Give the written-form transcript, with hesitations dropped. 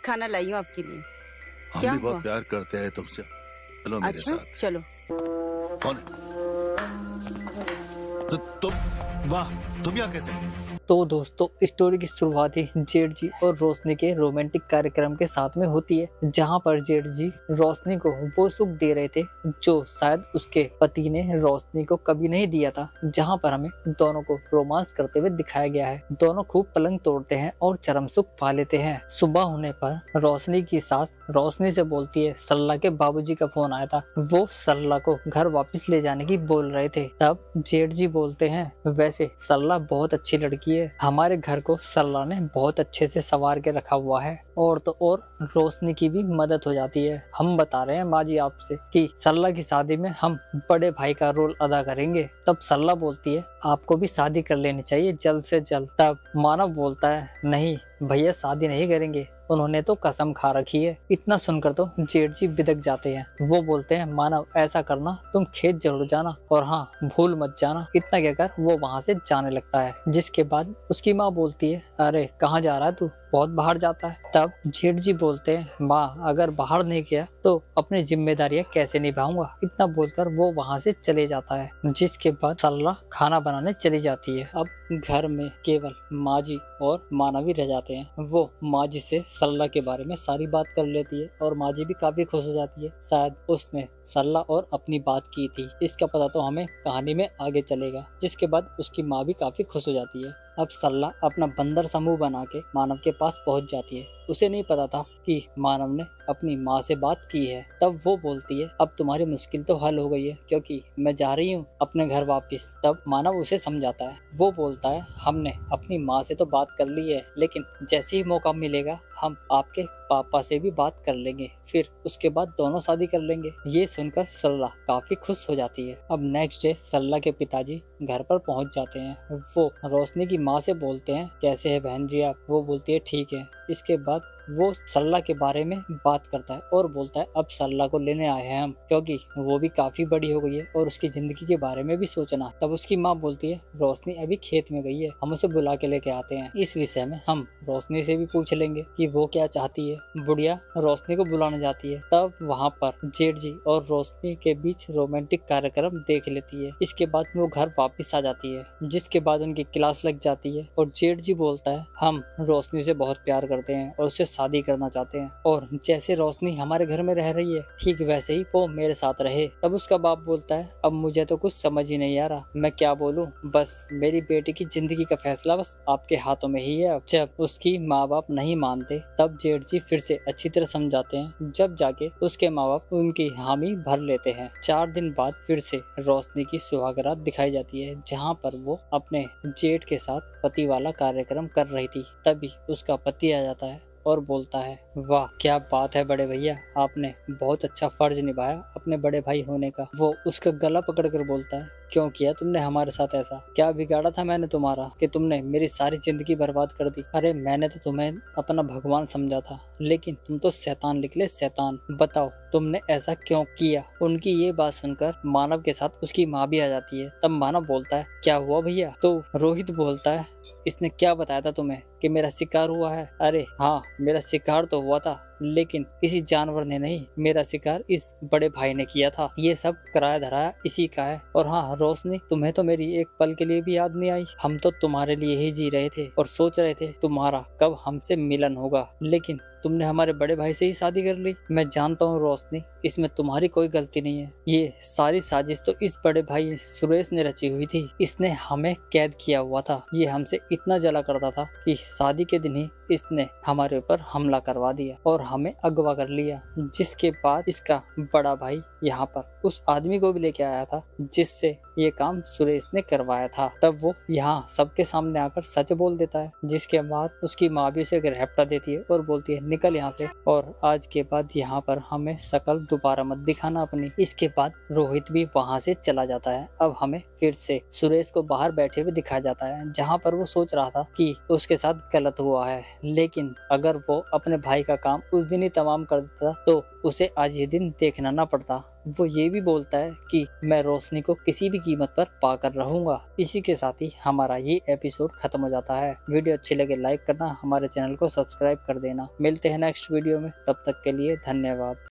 खाना लाई हूँ आपके लिए। हम क्या भी हुआ? बहुत प्यार करते हैं तुमसे। चलो मेरे अच्छा, साथ। चलो। कौन है? वाह, तुम यहाँ कैसे? तो दोस्तों, स्टोरी की शुरुआत ही जेठ जी और रोशनी के रोमांटिक कार्यक्रम के साथ में होती है, जहां पर जेठ जी रोशनी को वो सुख दे रहे थे जो शायद उसके पति ने रोशनी को कभी नहीं दिया था। जहां पर हमें दोनों को रोमांस करते हुए दिखाया गया है। दोनों खूब पलंग तोड़ते हैं और चरम सुख पा लेते हैं। सुबह होने पर रोशनी की सास रोशनी से बोलती है सरला के बाबूजी का फोन आया था, वो सरला को घर वापस ले जाने की बोल रहे थे। तब जेठ जी बोलते हैं वैसे सरला बहुत अच्छी लड़की है, हमारे घर को सरला ने बहुत अच्छे से संवार के रखा हुआ है। और तो और रोशनी की भी मदद हो जाती है। हम बता रहे हैं माँ जी आपसे कि सरला की शादी में हम बड़े भाई का रोल अदा करेंगे। तब सरला बोलती है आपको भी शादी कर लेनी चाहिए जल्द से जल्द। तब मानव बोलता है नहीं भैया शादी नहीं करेंगे, उन्होंने तो कसम खा रखी है। इतना सुनकर तो जेठ जी बिदक जाते हैं। वो बोलते हैं मानव ऐसा करना, तुम खेत जरूर जाना और हाँ भूल मत जाना। इतना कहकर वो वहाँ से जाने लगता है। जिसके बाद उसकी माँ बोलती है अरे कहाँ जा रहा है तू, बहुत बाहर जाता है। तब जेठ जी बोलते हैं माँ अगर बाहर नहीं गया तो अपनी जिम्मेदारियां कैसे निभाऊंगा। इतना बोलकर वो वहाँ से चले जाता है। जिसके बाद सरला खाना बनाने चली जाती है। अब घर में केवल माँ जी और मानवी रह जाते हैं। वो माँ जी से सरला के बारे में सारी बात कर लेती है और माँ जी भी काफी खुश हो जाती है। शायद उसने सरला और अपनी बात की थी, इसका पता तो हमें कहानी में आगे चलेगा। जिसके बाद उसकी माँ भी काफी खुश हो जाती है। अब सरला अपना बंदर समूह बना के मानव के पास पहुंच जाती है। उसे नहीं पता था कि मानव ने अपनी माँ से बात की है। तब वो बोलती है अब तुम्हारी मुश्किल तो हल हो गई है क्योंकि मैं जा रही हूँ अपने घर वापस। तब मानव उसे समझाता है। वो बोलता है हमने अपनी माँ से तो बात कर ली है, लेकिन जैसे ही मौका मिलेगा हम आपके पापा से भी बात कर लेंगे, फिर उसके बाद दोनों शादी कर लेंगे। ये सुनकर सरला काफी खुश हो जाती है। अब नेक्स्ट डे सरला के पिताजी घर पर पहुंच जाते हैं। वो रोशनी की माँ से बोलते हैं कैसे है बहन जी आप। वो बोलती है ठीक है। इसके बाद वो सरला के बारे में बात करता है और बोलता है अब सरला को लेने आए हैं हम, क्योंकि वो भी काफी बड़ी हो गई है और उसकी जिंदगी के बारे में भी सोचना। तब उसकी माँ बोलती है रोशनी अभी खेत में गई है, हम उसे बुला के लेके आते हैं। इस विषय में हम रोशनी से भी पूछ लेंगे कि वो क्या चाहती है। बुढ़िया रोशनी को बुलाने जाती है। तब वहाँ पर जेठ जी और रोशनी के बीच रोमांटिक कार्यक्रम देख लेती है। इसके बाद वो घर वापिस आ जाती है। जिसके बाद उनकी क्लास लग जाती है और जेठ जी बोलता है हम रोशनी से बहुत प्यार करते हैं और उससे शादी करना चाहते हैं, और जैसे रोशनी हमारे घर में रह रही है ठीक वैसे ही वो मेरे साथ रहे। तब उसका बाप बोलता है अब मुझे तो कुछ समझ ही नहीं आ रहा, मैं क्या बोलूं, बस मेरी बेटी की जिंदगी का फैसला बस आपके हाथों में ही है। जब उसकी माँ बाप नहीं मानते तब जेठ जी फिर से अच्छी तरह समझाते हैं, जब जाके उसके माँ बाप उनकी हामी भर लेते हैं। 4 दिन बाद फिर से रोशनी की सुहागरात दिखाई जाती है, जहाँ पर वो अपने जेठ के साथ पति वाला कार्यक्रम कर रही थी। तभी उसका पति आ जाता है और बोलता है वाह क्या बात है बड़े भैया, आपने बहुत अच्छा फर्ज निभाया अपने बड़े भाई होने का। वो उसका गला पकड़कर बोलता है क्यों किया तुमने हमारे साथ ऐसा, क्या बिगाड़ा था मैंने तुम्हारा कि तुमने मेरी सारी जिंदगी बर्बाद कर दी। अरे मैंने तो तुम्हें अपना भगवान समझा था, लेकिन तुम तो शैतान निकले शैतान, बताओ तुमने ऐसा क्यों किया। उनकी ये बात सुनकर मानव के साथ उसकी माँ भी आ जाती है। तब मानव बोलता है क्या हुआ भैया। तो रोहित बोलता है इसने क्या बताया था तुम्हें कि मेरा शिकार हुआ है। अरे हाँ मेरा शिकार तो हुआ था, लेकिन किसी जानवर ने नहीं, मेरा शिकार इस बड़े भाई ने किया था। ये सब कराया धराया इसी का है। और हाँ रोशनी, तुम्हें तो मेरी एक पल के लिए भी याद नहीं आई। हम तो तुम्हारे लिए ही जी रहे थे और सोच रहे थे तुम्हारा कब हमसे मिलन होगा, लेकिन तुमने हमारे बड़े भाई से ही शादी कर ली। मैं जानता हूँ रोशनी, इसमें तुम्हारी कोई गलती नहीं है। ये सारी साजिश तो इस बड़े भाई सुरेश ने रची हुई थी। इसने हमें कैद किया हुआ था। ये हमसे इतना जला करता था कि शादी के दिन ही इसने हमारे ऊपर हमला करवा दिया और हमें अगवा कर लिया। जिसके बाद इसका बड़ा भाई यहाँ पर उस आदमी को भी लेके आया था जिससे ये काम सुरेश ने करवाया था। तब वो यहाँ सबके सामने आकर सच बोल देता है। जिसके बाद उसकी माँ भी उसे ग्रेप्टा देती है और बोलती है निकल यहाँ से, और आज के बाद यहाँ पर हमें शकल दोबारा मत दिखाना अपनी। इसके बाद रोहित भी वहाँ से चला जाता है। अब हमें फिर से सुरेश को बाहर बैठे हुए दिखाया जाता है, जहाँ पर वो सोच रहा था कि उसके साथ गलत हुआ है, लेकिन अगर वो अपने भाई का काम उस दिन ही तमाम कर देता तो उसे आज ये दिन देखना ना पड़ता। वो ये भी बोलता है कि मैं रोशनी को किसी भी कीमत पर पाकर रहूंगा। इसी के साथ ही हमारा ये एपिसोड खत्म हो जाता है। वीडियो अच्छी लगे लाइक करना, हमारे चैनल को सब्सक्राइब कर देना। मिलते हैं नेक्स्ट वीडियो में, तब तक के लिए धन्यवाद।